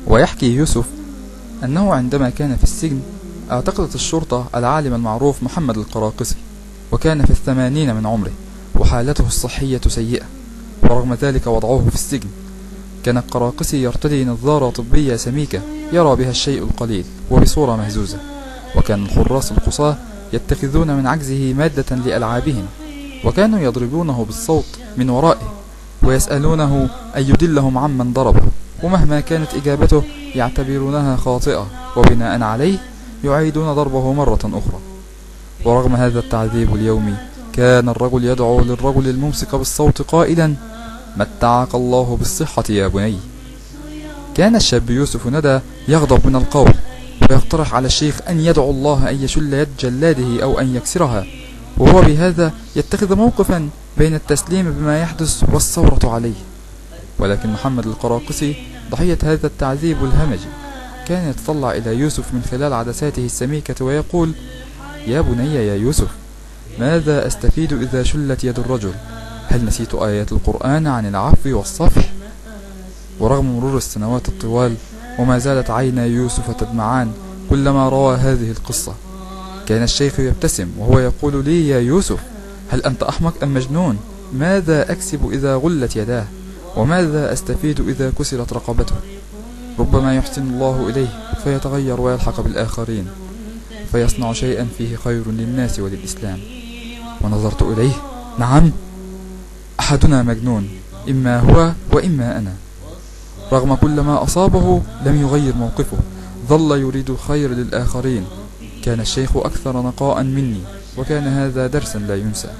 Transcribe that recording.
ويحكي يوسف أنه عندما كان في السجن اعتقلت الشرطة العالم المعروف محمد القراقسي، وكان في 80 من عمره، وحالته الصحية سيئة، ورغم ذلك وضعوه في السجن. كان القراقسي يرتدي نظارة طبية سميكة يرى بها الشيء القليل وبصورة مهزوزة، وكان الحراس القصاة يتخذون من عجزه مادة لألعابهم، وكانوا يضربونه بالصوت من ورائه ويسألونه أن يدلهم عمن ضربه، ومهما كانت إجابته يعتبرونها خاطئة، وبناء عليه يعيدون ضربه مرة أخرى. ورغم هذا التعذيب اليومي كان الرجل يدعو للرجل الممسك بالصوت قائلا: متعك الله بالصحة يا بني. كان الشاب يوسف ندى يغضب من القول، ويقترح على الشيخ أن يدعو الله أن يشل يد جلاده أو أن يكسرها، وهو بهذا يتخذ موقفا بين التسليم بما يحدث والثورة عليه. ولكن محمد القراقسي ضحية هذا التعذيب الهمجي كان يتطلع إلى يوسف من خلال عدساته السميكة ويقول: يا بني يا يوسف، ماذا أستفيد إذا شلت يد الرجل؟ هل نسيت آيات القرآن عن العفو والصفح؟ ورغم مرور السنوات الطوال وما زالت عينا يوسف تدمعان كلما روى هذه القصة، كان الشيخ يبتسم وهو يقول لي: يا يوسف، هل أنت أحمق أم مجنون؟ ماذا أكسب إذا غلت يداه؟ وماذا أستفيد إذا كسرت رقبته؟ ربما يحسن الله إليه فيتغير ويلحق بالآخرين، فيصنع شيئا فيه خير للناس وللإسلام. ونظرت إليه: نعم، أحدنا مجنون، إما هو وإما أنا. رغم كل ما أصابه لم يغير موقفه، ظل يريد الخير للآخرين. كان الشيخ أكثر نقاء مني، وكان هذا درسا لا ينسى.